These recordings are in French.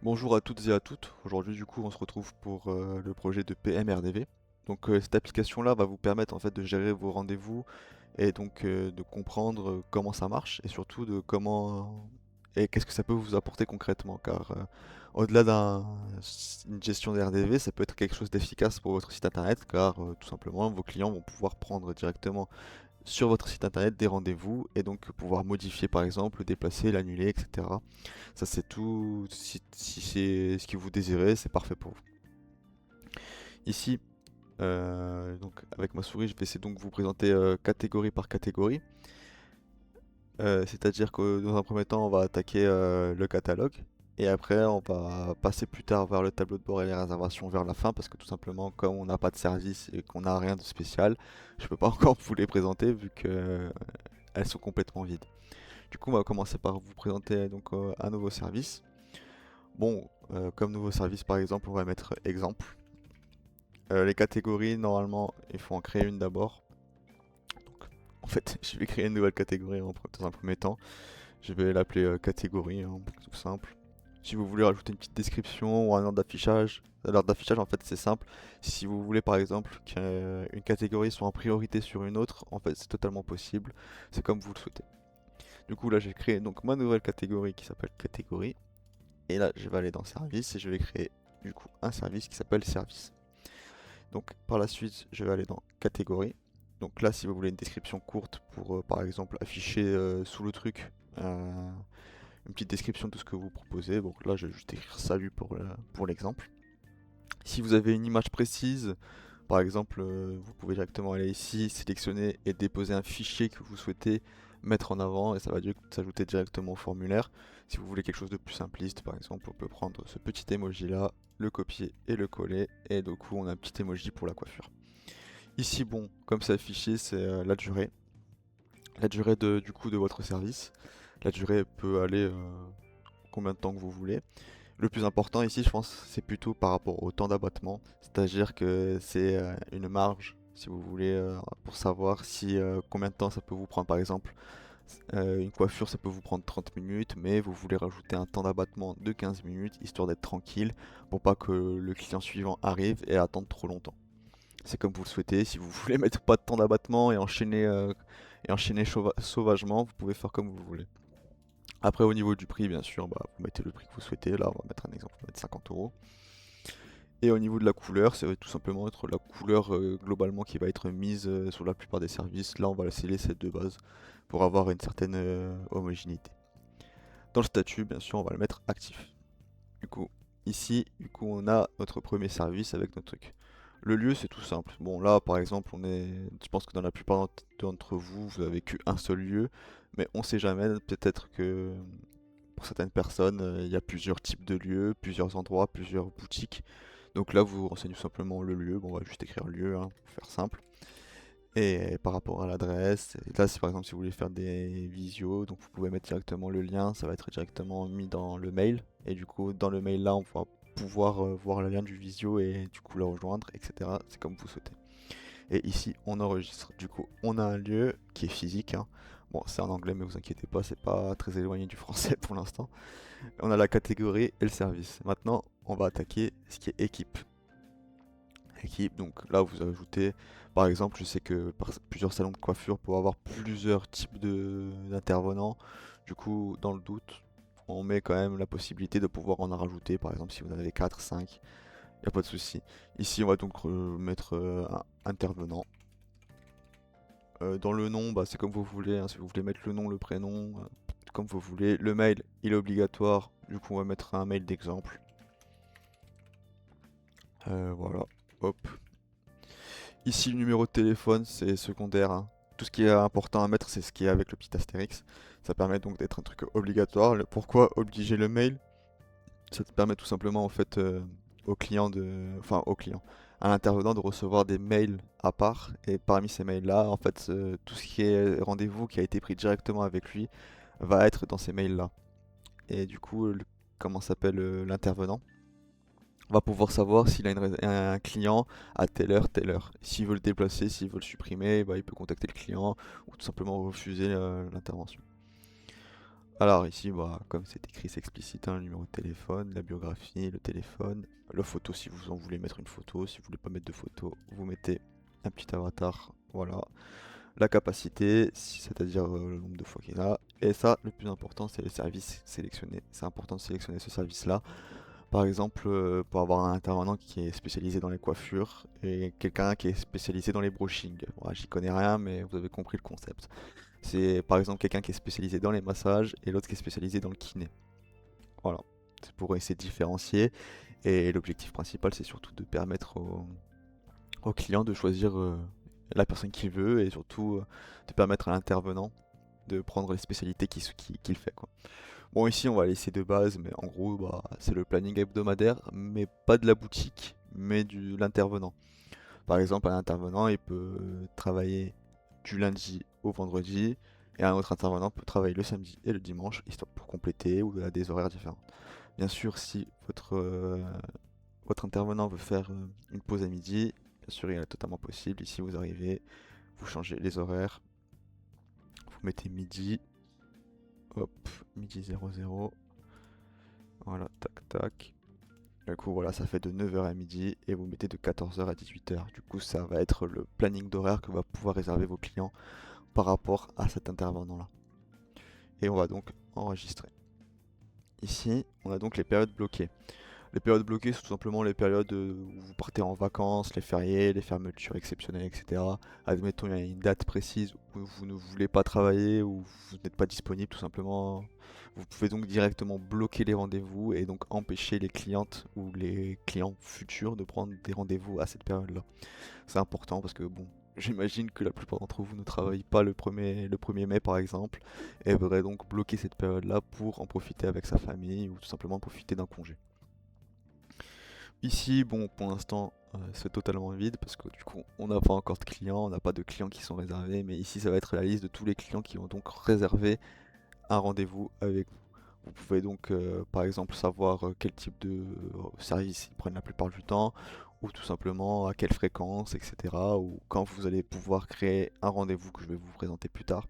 Bonjour à toutes et à toutes. Aujourd'hui, du coup, on se retrouve pour le projet de PMRDV. Donc, cette application-là va vous permettre en fait de gérer vos rendez-vous et donc de comprendre comment ça marche et surtout de comment et qu'est-ce que ça peut vous apporter concrètement. Car au-delà d'une gestion des RDV, ça peut être quelque chose d'efficace pour votre site internet, car tout simplement, vos clients vont pouvoir prendre directement sur votre site internet des rendez-vous et donc pouvoir modifier par exemple, le déplacer, l'annuler, etc. Ça c'est tout, si c'est ce que vous désirez, c'est parfait pour vous. Ici, donc avec ma souris, je vais essayer donc de vous présenter catégorie par catégorie. C'est-à-dire que dans un premier temps, on va attaquer le catalogue. Et après, on va passer plus tard vers le tableau de bord et les réservations vers la fin, parce que tout simplement, comme on n'a pas de service et qu'on n'a rien de spécial, je peux pas encore vous les présenter vu que elles sont complètement vides. Du coup, on va commencer par vous présenter donc un nouveau service. Bon, comme nouveau service par exemple, on va mettre exemple. Les catégories, normalement, il faut en créer une d'abord. Donc, en fait, je vais créer une nouvelle catégorie dans un premier temps. Je vais l'appeler catégorie, hein, tout simple. Si vous voulez rajouter une petite description ou un ordre d'affichage, l'ordre d'affichage en fait c'est simple. Si vous voulez par exemple qu'une catégorie soit en priorité sur une autre, en fait c'est totalement possible. C'est comme vous le souhaitez. Du coup là j'ai créé donc ma nouvelle catégorie qui s'appelle catégorie. Et là je vais aller dans service et je vais créer du coup un service qui s'appelle service. Donc par la suite, je vais aller dans catégorie. Donc là, si vous voulez une description courte pour par exemple afficher sous le truc une petite description de ce que vous proposez. Donc là, je vais juste écrire salut pour l'exemple. Si vous avez une image précise, par exemple, vous pouvez directement aller ici, sélectionner et déposer un fichier que vous souhaitez mettre en avant et ça va s'ajouter directement au formulaire. Si vous voulez quelque chose de plus simpliste, par exemple, on peut prendre ce petit emoji là, le copier et le coller et du coup on a un petit emoji pour la coiffure. Ici, bon, comme c'est affiché, c'est la durée. La durée du coup de votre service. La durée peut aller combien de temps que vous voulez. Le plus important ici, je pense, c'est plutôt par rapport au temps d'abattement. C'est-à-dire que c'est une marge, si vous voulez, pour savoir si combien de temps ça peut vous prendre. Par exemple, une coiffure, ça peut vous prendre 30 minutes, mais vous voulez rajouter un temps d'abattement de 15 minutes, histoire d'être tranquille, pour pas que le client suivant arrive et attende trop longtemps. C'est comme vous le souhaitez. Si vous voulez mettre pas de temps d'abattement et enchaîner sauvagement, vous pouvez faire comme vous voulez. Après, au niveau du prix, bien sûr, bah, vous mettez le prix que vous souhaitez. Là, on va mettre un exemple, on va mettre 50 euros. Et au niveau de la couleur, ça va tout simplement être la couleur globalement qui va être mise sur la plupart des services. Là, on va laisser les sets de base pour avoir une certaine homogénéité. Dans le statut, bien sûr, on va le mettre actif. Du coup, ici, on a notre premier service avec notre truc. Le lieu, c'est tout simple. Bon, là, par exemple, je pense que dans la plupart d'entre vous, vous avez qu'un seul lieu, mais on sait jamais. Peut-être que pour certaines personnes, il y a plusieurs types de lieux, plusieurs endroits, plusieurs boutiques. Donc là, vous renseignez tout simplement le lieu. Bon, on va juste écrire lieu, hein, pour faire simple. Et par rapport à l'adresse, là, si par exemple, si vous voulez faire des visios, donc vous pouvez mettre directement le lien, ça va être directement mis dans le mail. Et du coup, dans le mail là, on va pouvoir voir le lien du visio et du coup le rejoindre, etc. C'est comme vous souhaitez. Et ici, on enregistre. Du coup, on a un lieu qui est physique, hein. Bon, c'est en anglais, mais vous inquiétez pas, c'est pas très éloigné du français pour l'instant. On a la catégorie et le service. Maintenant, on va attaquer ce qui est équipe. Équipe, donc là vous ajoutez, par exemple, je sais que plusieurs salons de coiffure pour avoir plusieurs types d'intervenants. Du coup, dans le doute, on met quand même la possibilité de pouvoir en rajouter, par exemple si vous en avez 4, 5, il n'y a pas de souci. Ici, on va donc mettre un intervenant. Dans le nom, bah, c'est comme vous voulez, hein, si vous voulez mettre le nom, le prénom, comme vous voulez. Le mail, il est obligatoire, du coup on va mettre un mail d'exemple. Voilà, hop. Ici, le numéro de téléphone, c'est secondaire, hein. Tout ce qui est important à mettre, c'est ce qui est avec le petit astérix. Ça permet donc d'être un truc obligatoire. Pourquoi obliger le mail? Ça te permet tout simplement, en fait, au client Enfin, au client, à l'intervenant de recevoir des mails à part. Et parmi ces mails-là, en fait, tout ce qui est rendez-vous qui a été pris directement avec lui va être dans ces mails-là. Et du coup, comment s'appelle l'intervenant? On va pouvoir savoir s'il a un client à telle heure, telle heure. S'il veut le déplacer, s'il veut le supprimer, bah, il peut contacter le client ou tout simplement refuser l'intervention. Alors ici, bah, comme c'est écrit, c'est explicite, hein, le numéro de téléphone, la biographie, le téléphone, la photo si vous en voulez mettre une photo, si vous voulez pas mettre de photo, vous mettez un petit avatar, voilà. La capacité, c'est-à-dire le nombre de fois qu'il y en a. Et ça, le plus important, c'est le service sélectionné. C'est important de sélectionner ce service-là. Par exemple, pour avoir un intervenant qui est spécialisé dans les coiffures et quelqu'un qui est spécialisé dans les brushings. Voilà, j'y connais rien, mais vous avez compris le concept. C'est par exemple quelqu'un qui est spécialisé dans les massages et l'autre qui est spécialisé dans le kiné. Voilà, c'est pour essayer de différencier. Et l'objectif principal, c'est surtout de permettre au client de choisir la personne qu'il veut et surtout de permettre à l'intervenant de prendre les spécialités qu'il fait, quoi. Bon, ici, on va laisser de base, mais en gros, bah, c'est le planning hebdomadaire, mais pas de la boutique, mais de l'intervenant. Par exemple, un intervenant, il peut travailler du lundi au vendredi, et un autre intervenant peut travailler le samedi et le dimanche, histoire pour compléter ou à des horaires différents. Bien sûr, si votre intervenant veut faire une pause à midi, bien sûr, il est totalement possible. Ici, vous arrivez, vous changez les horaires, vous mettez midi, hop, midi 00, voilà, tac tac. Du coup, voilà, ça fait de 9h à midi et vous mettez de 14h à 18h. Du coup, ça va être le planning d'horaire que va pouvoir réserver vos clients par rapport à cet intervenant-là. Et on va donc enregistrer. Ici, on a donc les périodes bloquées. Les périodes bloquées, c'est tout simplement les périodes où vous partez en vacances, les fériés, les fermetures exceptionnelles, etc. Admettons, il y a une date précise où vous ne voulez pas travailler ou vous n'êtes pas disponible, tout simplement. Vous pouvez donc directement bloquer les rendez-vous et donc empêcher les clientes ou les clients futurs de prendre des rendez-vous à cette période-là. C'est important parce que, bon, j'imagine que la plupart d'entre vous ne travaillent pas le 1er mai par exemple et voudraient donc bloquer cette période-là pour en profiter avec sa famille ou tout simplement profiter d'un congé. Ici, bon, pour l'instant, c'est totalement vide parce que du coup, on n'a pas encore de clients, on n'a pas de clients qui sont réservés, mais ici, ça va être la liste de tous les clients qui ont donc réservé un rendez-vous avec vous. Vous pouvez donc, par exemple, savoir quel type de service ils prennent la plupart du temps, ou tout simplement à quelle fréquence, etc. Ou quand vous allez pouvoir créer un rendez-vous que je vais vous présenter plus tard,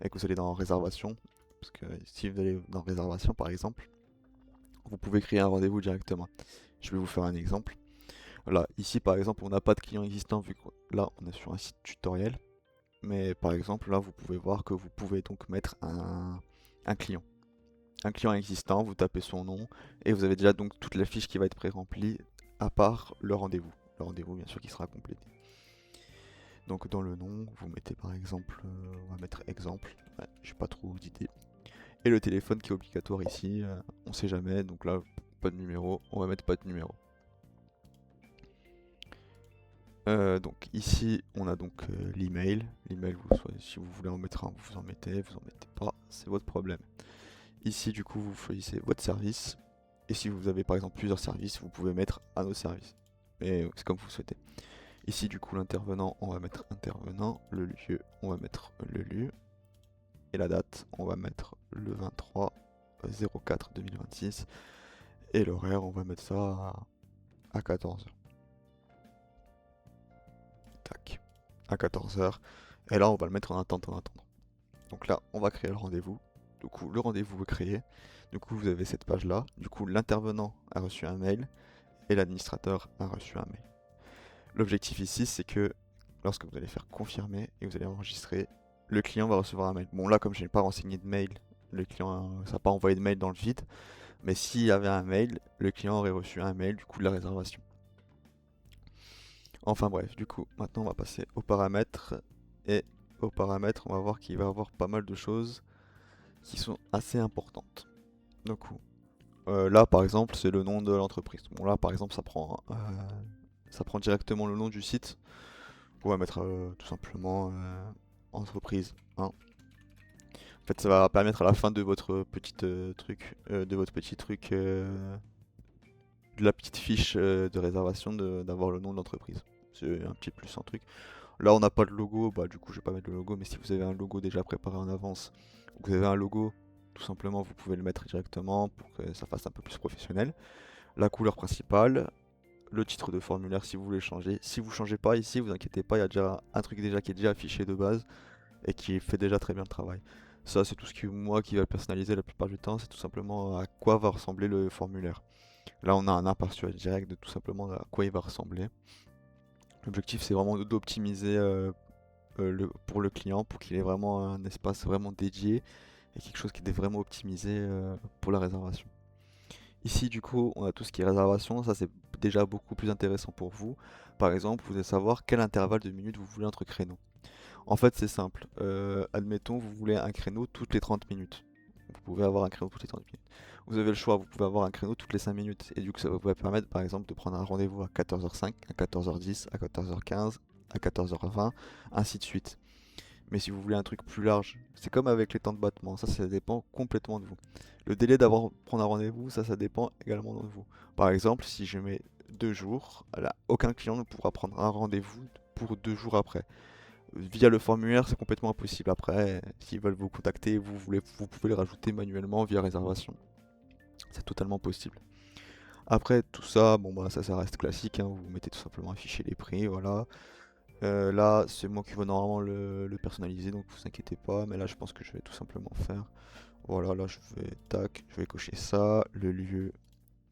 et que vous allez dans réservation, parce que si vous allez dans réservation, par exemple, vous pouvez créer un rendez-vous directement. Je vais vous faire un exemple. Là, ici par exemple, on n'a pas de client existant vu que là on est sur un site tutoriel. Mais par exemple, là vous pouvez voir que vous pouvez donc mettre un client. Un client existant, vous tapez son nom et vous avez déjà donc toute la fiche qui va être pré-remplie à part le rendez-vous. Le rendez-vous bien sûr qui sera complété. Donc dans le nom, vous mettez par exemple, on va mettre exemple, ouais, j'ai pas trop d'idées. Et le téléphone qui est obligatoire ici, on sait jamais, donc là pas de numéro, on va mettre pas de numéro. Donc ici on a donc l'email. L'email, si vous voulez en mettre un, vous en mettez pas, c'est votre problème. Ici du coup vous choisissez votre service. Et si vous avez par exemple plusieurs services, vous pouvez mettre un autre service. Et c'est comme vous souhaitez. Ici du coup l'intervenant, on va mettre intervenant. Le lieu, on va mettre le lieu. Et la date, on va mettre le 23/04/2026. Et l'horaire, on va mettre ça à 14h. Tac. À 14h. Et là, on va le mettre en attente en attendant. Donc là, on va créer le rendez-vous. Du coup, le rendez-vous est créé. Du coup, vous avez cette page-là. Du coup, l'intervenant a reçu un mail et l'administrateur a reçu un mail. L'objectif ici, c'est que lorsque vous allez faire confirmer et vous allez enregistrer, le client va recevoir un mail. Bon, là, comme je n'ai pas renseigné de mail, le client ça n'a pas envoyé de mail dans le vide. Mais s'il y avait un mail, le client aurait reçu un mail du coup de la réservation. Enfin bref, du coup, maintenant on va passer aux paramètres. Et aux paramètres, on va voir qu'il va y avoir pas mal de choses qui sont assez importantes. Du coup, là par exemple, c'est le nom de l'entreprise. Bon, là par exemple, ça prend directement le nom du site. On va mettre tout simplement entreprise 1. En fait, ça va permettre à la fin de votre petit truc, de la petite fiche de réservation d'avoir le nom de l'entreprise. C'est un petit plus, un truc. Là, on n'a pas de logo, bah du coup, je vais pas mettre le logo, mais si vous avez un logo déjà préparé en avance, ou que vous avez un logo, tout simplement, vous pouvez le mettre directement pour que ça fasse un peu plus professionnel. La couleur principale, le titre de formulaire si vous voulez changer. Si vous changez pas ici, vous inquiétez pas, il y a déjà un truc déjà qui est déjà affiché de base et qui fait déjà très bien le travail. Ça, c'est tout ce qui, moi, qui va le personnaliser la plupart du temps, c'est tout simplement à quoi va ressembler le formulaire. Là, on a un aperçu direct de tout simplement à quoi il va ressembler. L'objectif, c'est vraiment d'optimiser pour le client, pour qu'il ait vraiment un espace vraiment dédié et quelque chose qui est vraiment optimisé pour la réservation. Ici, du coup, on a tout ce qui est réservation. Ça, c'est déjà beaucoup plus intéressant pour vous. Par exemple, vous allez savoir quel intervalle de minutes vous voulez entre créneaux. En fait, c'est simple. Admettons, vous voulez un créneau toutes les 30 minutes. Vous pouvez avoir un créneau toutes les 30 minutes. Vous avez le choix, vous pouvez avoir un créneau toutes les 5 minutes. Et du coup, ça va vous permettre, par exemple, de prendre un rendez-vous à 14h05, à 14h10, à 14h15, à 14h20, ainsi de suite. Mais si vous voulez un truc plus large, c'est comme avec les temps de battement, ça dépend complètement de vous. Le délai d'avoir prendre un rendez-vous, ça dépend également de vous. Par exemple, si je mets 2 jours, là, aucun client ne pourra prendre un rendez-vous pour 2 jours après. Via le formulaire, c'est complètement impossible. Après, s'ils veulent vous contacter, vous pouvez le rajouter manuellement via réservation. C'est totalement possible. Après, tout ça, bon bah ça reste classique, hein, vous mettez tout simplement afficher les prix, voilà. Là, c'est moi qui vais normalement le personnaliser, donc vous inquiétez pas. Mais là, je pense que je vais tout simplement faire. Voilà, là, je vais tac, je vais cocher ça. Le lieu,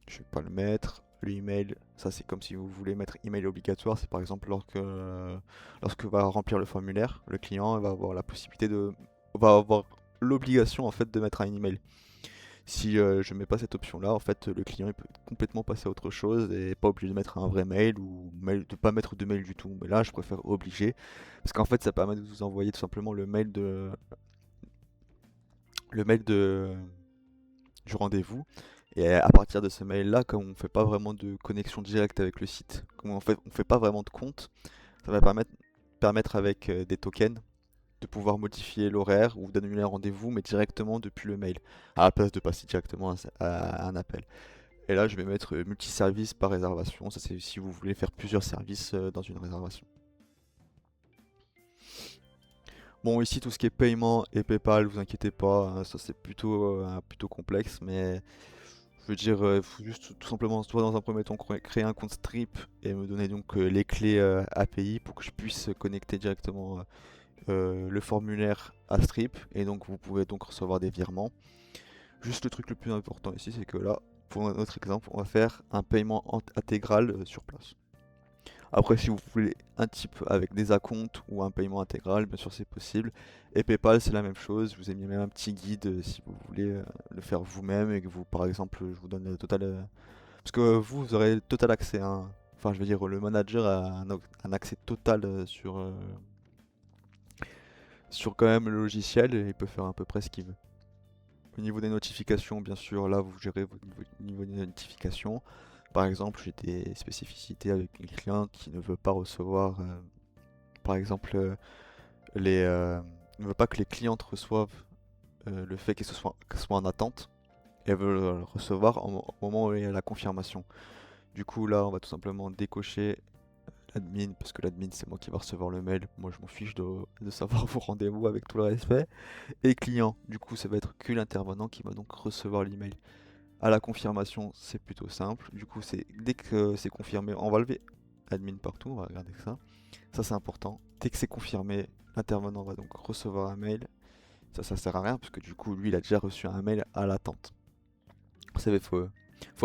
je vais pas le mettre. Le email, ça c'est comme si vous voulez mettre email obligatoire. C'est par exemple lorsque va remplir le formulaire, le client va avoir la possibilité va avoir l'obligation en fait de mettre un email. Si je mets pas cette option-là, en fait, le client il peut complètement passer à autre chose et pas obligé de mettre un vrai mail ou de pas mettre de mail du tout. Mais là, je préfère obliger parce qu'en fait, ça permet de vous envoyer tout simplement le mail du rendez-vous. Et à partir de ce mail-là, comme on fait pas vraiment de connexion directe avec le site, comme on fait pas vraiment de compte, ça va permettre avec des tokens de pouvoir modifier l'horaire ou d'annuler un rendez-vous, mais directement depuis le mail, à la place de passer directement à un appel. Et là, je vais mettre multiservice par réservation. Ça, c'est si vous voulez faire plusieurs services dans une réservation. Bon, ici, tout ce qui est paiement et PayPal, vous inquiétez pas, hein, ça c'est plutôt complexe, mais je veux dire, il faut juste tout simplement, soit dans un premier temps, créer un compte Strip et me donner donc les clés API pour que je puisse connecter directement le formulaire à Strip, et donc vous pouvez donc recevoir des virements. Juste le truc le plus important ici, c'est que là, pour notre exemple, on va faire un paiement intégral sur place. Après, si vous voulez un type avec des acomptes ou un paiement intégral, bien sûr c'est possible. Et PayPal, c'est la même chose. Je vous ai mis même un petit guide si vous voulez le faire vous-même et que vous, par exemple, je vous donne le total. Parce que vous aurez le total accès, hein. Enfin, je veux dire, le manager a un accès total sur quand même le logiciel et il peut faire à peu près ce qu'il veut. Au niveau des notifications, bien sûr, là vous gérez votre niveau des notifications. Par exemple, j'ai des spécificités avec une cliente qui ne veut pas recevoir, par exemple, ne veut pas que les clientes reçoivent le fait qu'elles soient en attente. Et elle veut le recevoir au moment où il y a la confirmation. Du coup, là, on va tout simplement décocher l'admin, parce que l'admin, c'est moi qui va recevoir le mail. Moi, je m'en fiche de savoir vos rendez-vous avec tout le respect. Et client, du coup, ça va être que l'intervenant qui va donc recevoir l'email. À la confirmation, c'est plutôt simple. Du coup, c'est dès que c'est confirmé, on va lever admin partout, on va regarder ça. Ça, c'est important. Dès que c'est confirmé, l'intervenant va donc recevoir un mail. Ça sert à rien parce que du coup, lui, il a déjà reçu un mail à l'attente. Vous savez, faut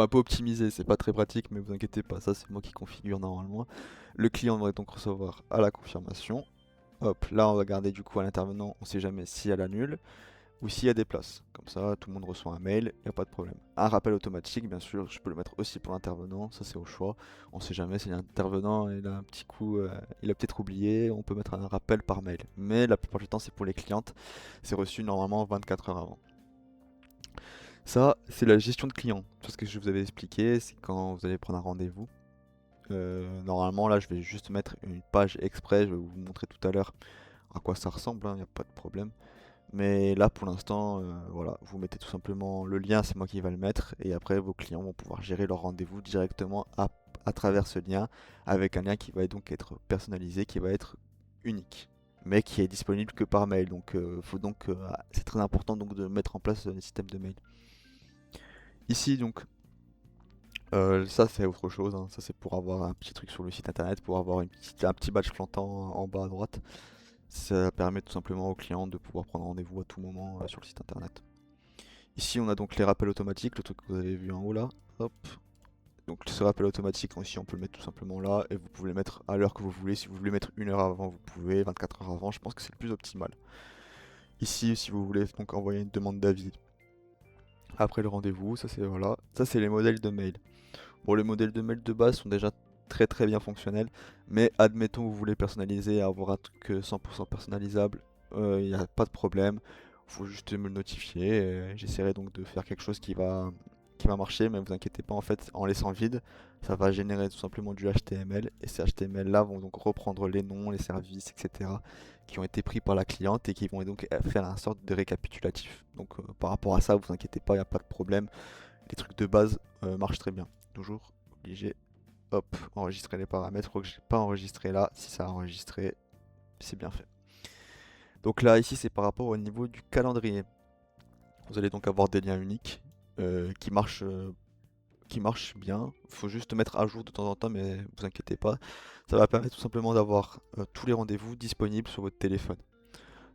un peu optimiser. C'est pas très pratique, mais vous inquiétez pas. Ça, c'est moi qui configure normalement. Le client va donc recevoir à la confirmation. Hop, là, on va garder du coup à l'intervenant. On sait jamais si elle annule ou s'il y a des places. Comme ça, tout le monde reçoit un mail, il n'y a pas de problème. Un rappel automatique, bien sûr, je peux le mettre aussi pour l'intervenant, ça c'est au choix. On sait jamais si l'intervenant il a un petit coup, il a peut-être oublié, on peut mettre un rappel par mail. Mais la plupart du temps, c'est pour les clientes, c'est reçu normalement 24 heures avant. Ça, c'est la gestion de client. Tout ce que je vous avais expliqué, c'est quand vous allez prendre un rendez-vous. Normalement, là, je vais juste mettre une page exprès, je vais vous montrer tout à l'heure à quoi ça ressemble, il n'y a pas de problème. Mais là, pour l'instant, voilà, vous mettez tout simplement le lien, c'est moi qui va le mettre, et après vos clients vont pouvoir gérer leur rendez-vous directement à travers ce lien, avec un lien qui va donc être personnalisé, qui va être unique, mais qui est disponible que par mail. Donc, c'est très important donc de mettre en place le système de mail. Ici, donc, ça c'est autre chose, hein. Ça c'est pour avoir un petit truc sur le site internet, pour avoir un petit badge flottant en bas à droite. Ça permet tout simplement aux clients de pouvoir prendre rendez-vous à tout moment sur le site internet. Ici, on a donc les rappels automatiques, le truc que vous avez vu en haut là. Hop. Donc ce rappel automatique, ici on peut le mettre tout simplement là, et vous pouvez le mettre à l'heure que vous voulez. Si vous voulez mettre 1 heure avant, vous pouvez, 24 heures avant, je pense que c'est le plus optimal. Ici, si vous voulez donc envoyer une demande d'avis après le rendez-vous, ça c'est voilà, ça c'est les modèles de mail. Bon, les modèles de mail de base sont déjà très bien fonctionnels, mais admettons que vous voulez personnaliser et avoir un truc 100% personnalisable, il n'y a pas de problème, faut juste me le notifier, et j'essaierai donc de faire quelque chose qui va marcher, mais vous inquiétez pas, en fait, en laissant vide, ça va générer tout simplement du HTML, et ces HTML là vont donc reprendre les noms, les services, etc., qui ont été pris par la cliente et qui vont donc faire un sorte de récapitulatif. Donc par rapport à ça, vous inquiétez pas, il n'y a pas de problème, les trucs de base marchent très bien. Toujours obligé, hop, enregistrer les paramètres. Je crois que j'ai pas enregistré là. Si ça a enregistré, c'est bien fait. Donc là, ici, c'est par rapport au niveau du calendrier. Vous allez donc avoir des liens uniques qui marchent bien. Il faut juste mettre à jour de temps en temps, mais vous inquiétez pas. Ça va permettre tout simplement d'avoir tous les rendez-vous disponibles sur votre téléphone.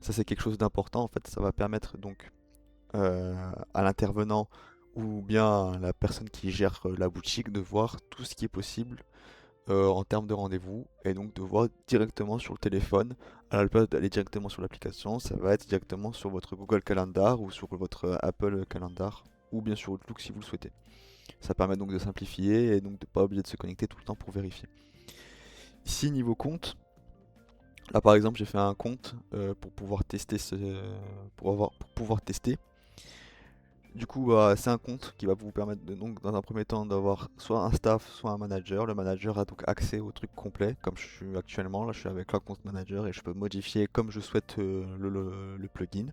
Ça, c'est quelque chose d'important. En fait, ça va permettre donc à l'intervenant ou bien à la personne qui gère la boutique de voir tout ce qui est possible en termes de rendez-vous et donc de voir directement sur le téléphone à la place d'aller directement sur l'application. Ça va être directement sur votre Google Calendar ou sur votre Apple Calendar ou bien sur Outlook si vous le souhaitez. Ça permet donc de simplifier et donc de ne pas oublier de se connecter tout le temps pour vérifier. Ici niveau compte, là par exemple j'ai fait un compte pour pouvoir tester pour pouvoir tester. Du coup, bah, c'est un compte qui va vous permettre donc, dans un premier temps d'avoir soit un staff, soit un manager. Le manager a donc accès au truc complet, comme je suis actuellement. Là, je suis avec un compte manager et je peux modifier comme je souhaite le plugin.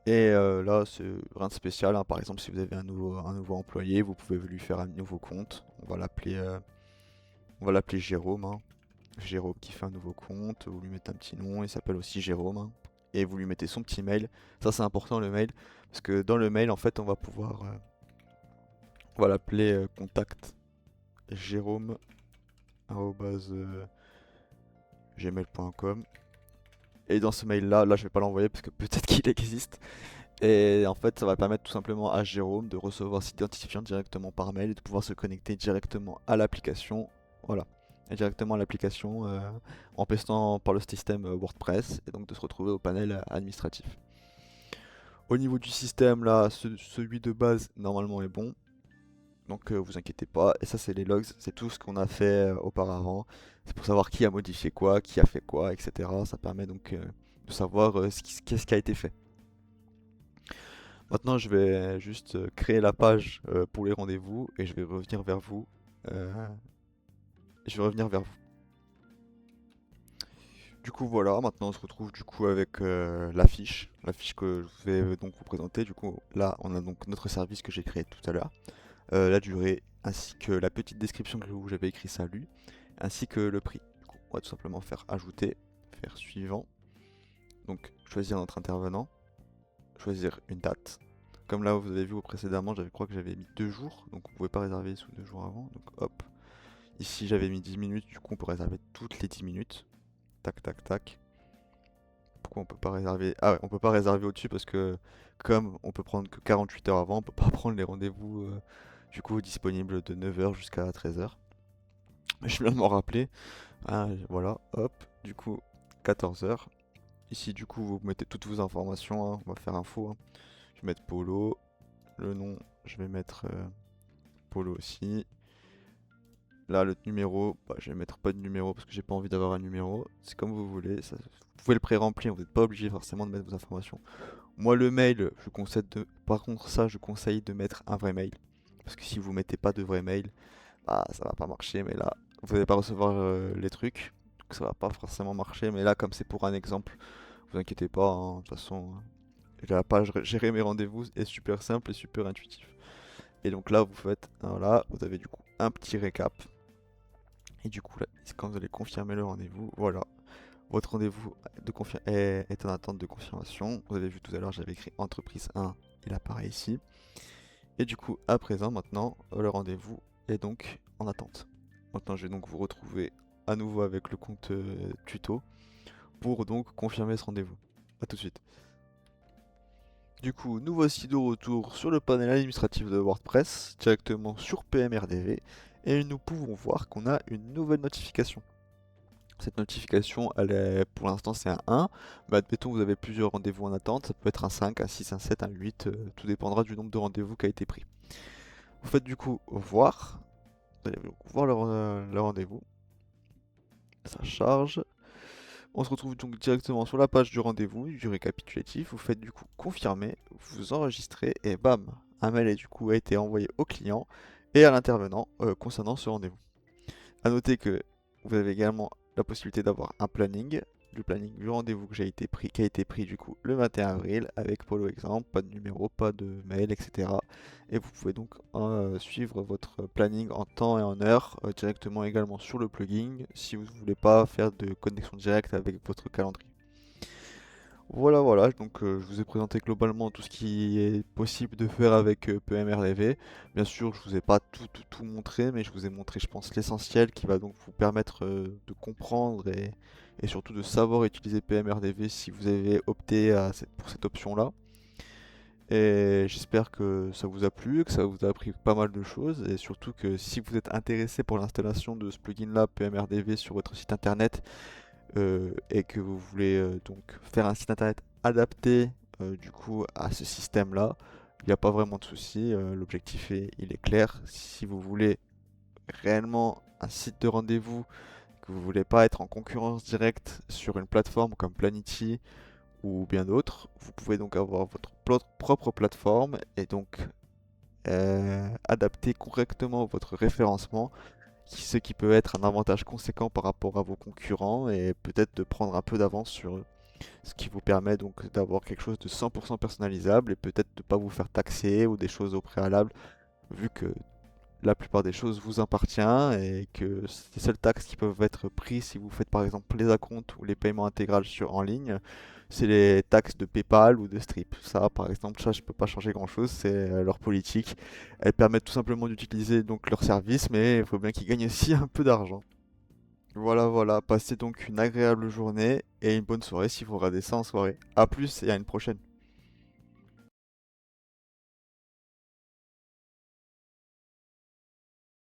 Et là, c'est rien de spécial, hein. Par exemple, si vous avez un nouveau employé, vous pouvez lui faire un nouveau compte. On va l'appeler Jérôme, hein. Jérôme qui fait un nouveau compte. Vous lui mettez un petit nom. Il s'appelle aussi Jérôme, hein. Et vous lui mettez son petit mail. Ça, c'est important le mail, parce que dans le mail, en fait, on va pouvoir on va l'appeler contact jérôme@gmail.com. Et dans ce mail là, je vais pas l'envoyer parce que peut-être qu'il existe. Et en fait, ça va permettre tout simplement à Jérôme de recevoir cet identifiant directement par mail et de pouvoir se connecter directement à l'application. Voilà. Et directement à l'application en pestant par le système WordPress et donc de se retrouver au panel administratif. Au niveau du système là, celui de base normalement est bon. Donc vous inquiétez pas, et ça c'est les logs, c'est tout ce qu'on a fait auparavant. C'est pour savoir qui a modifié quoi, qui a fait quoi, etc. Ça permet donc de savoir qu'est-ce qui a été fait. Maintenant je vais juste créer la page pour les rendez-vous et je vais revenir vers vous. euh, je vais revenir vers vous. Du coup voilà, maintenant on se retrouve du coup avec l'affiche que je vais donc vous présenter. Du coup là on a donc notre service que j'ai créé tout à l'heure. La durée, ainsi que la petite description où j'avais écrit salut, ainsi que le prix. Du coup, on va tout simplement faire ajouter, faire suivant. Donc choisir notre intervenant, choisir une date. Comme là vous avez vu précédemment, je crois que j'avais mis 2 jours, donc vous pouvez pas réserver sous 2 jours avant. Donc hop. Ici j'avais mis 10 minutes, du coup on peut réserver toutes les 10 minutes. Tac tac tac. Pourquoi on peut pas réserver? Ah ouais, on peut pas réserver au-dessus parce que comme on peut prendre que 48 heures avant, on peut pas prendre les rendez-vous du coup disponibles de 9 heures jusqu'à 13 heures. Je viens de m'en rappeler. Ah, voilà, hop, du coup 14 heures. Ici du coup vous mettez toutes vos informations, hein. On va faire info, hein. Je vais mettre Polo, le nom je vais mettre Polo aussi. Là le numéro, bah, je vais mettre pas de numéro parce que j'ai pas envie d'avoir un numéro. C'est comme vous voulez, vous pouvez le pré-remplir, vous n'êtes pas obligé forcément de mettre vos informations. Moi le mail, par contre ça je conseille de mettre un vrai mail. Parce que si vous mettez pas de vrai mail, bah ça va pas marcher, mais là vous n'allez pas recevoir les trucs. Donc ça va pas forcément marcher, mais là comme c'est pour un exemple, vous inquiétez pas, hein. De toute façon, la page gérer mes rendez-vous est super simple et super intuitif. Et donc là vous faites, voilà, vous avez du coup un petit récap. Et du coup là, quand vous allez confirmer le rendez-vous, voilà, votre rendez-vous est en attente de confirmation. Vous avez vu tout à l'heure, j'avais écrit entreprise 1, il apparaît ici. Et du coup, à présent, maintenant, le rendez-vous est donc en attente. Maintenant, je vais donc vous retrouver à nouveau avec le compte tuto pour donc confirmer ce rendez-vous. A tout de suite. Du coup, nous voici de retour sur le panel administratif de WordPress, directement sur PMRDV, et nous pouvons voir qu'on a une nouvelle notification. Cette notification, pour l'instant c'est un 1, mais admettons que vous avez plusieurs rendez-vous en attente, ça peut être un 5, un 6, un 7, un 8, tout dépendra du nombre de rendez-vous qui a été pris. Vous faites du coup voir, vous allez donc voir le rendez-vous, ça charge. On se retrouve donc directement sur la page du rendez-vous, du récapitulatif, vous faites du coup confirmer, vous enregistrez et bam, un mail du coup a été envoyé au client et à l'intervenant concernant ce rendez-vous. A noter que vous avez également la possibilité d'avoir un planning, le planning du rendez-vous qui a été pris du coup le 21 avril avec Polo exemple, pas de numéro, pas de mail, etc. Et vous pouvez donc suivre votre planning en temps et en heure directement également sur le plugin si vous ne voulez pas faire de connexion directe avec votre calendrier. Voilà, donc je vous ai présenté globalement tout ce qui est possible de faire avec PMRDV. Bien sûr, je vous ai pas tout montré, mais je vous ai montré, je pense, l'essentiel qui va donc vous permettre de comprendre et surtout de savoir utiliser PMRDV si vous avez opté pour cette option-là. Et j'espère que ça vous a plu, que ça vous a appris pas mal de choses, et surtout que si vous êtes intéressé pour l'installation de ce plugin-là, PMRDV, sur votre site internet, et que vous voulez donc faire un site internet adapté du coup à ce système-là, il n'y a pas vraiment de souci. L'objectif il est clair. Si vous voulez réellement un site de rendez-vous, que vous voulez pas être en concurrence directe sur une plateforme comme Planity ou bien d'autres, vous pouvez donc avoir votre propre plateforme et donc adapter correctement votre référencement, ce qui peut être un avantage conséquent par rapport à vos concurrents et peut-être de prendre un peu d'avance sur eux. Ce qui vous permet donc d'avoir quelque chose de 100% personnalisable et peut-être de ne pas vous faire taxer ou des choses au préalable, vu que la plupart des choses vous appartient et que les seules taxes qui peuvent être prises si vous faites par exemple les acomptes ou les paiements intégral en ligne, c'est les taxes de PayPal ou de Stripe. Ça, par exemple, ça, je peux pas changer grand-chose, c'est leur politique. Elles permettent tout simplement d'utiliser donc leur service, mais il faut bien qu'ils gagnent aussi un peu d'argent. Voilà, passez donc une agréable journée et une bonne soirée si vous regardez ça en soirée. A plus et à une prochaine.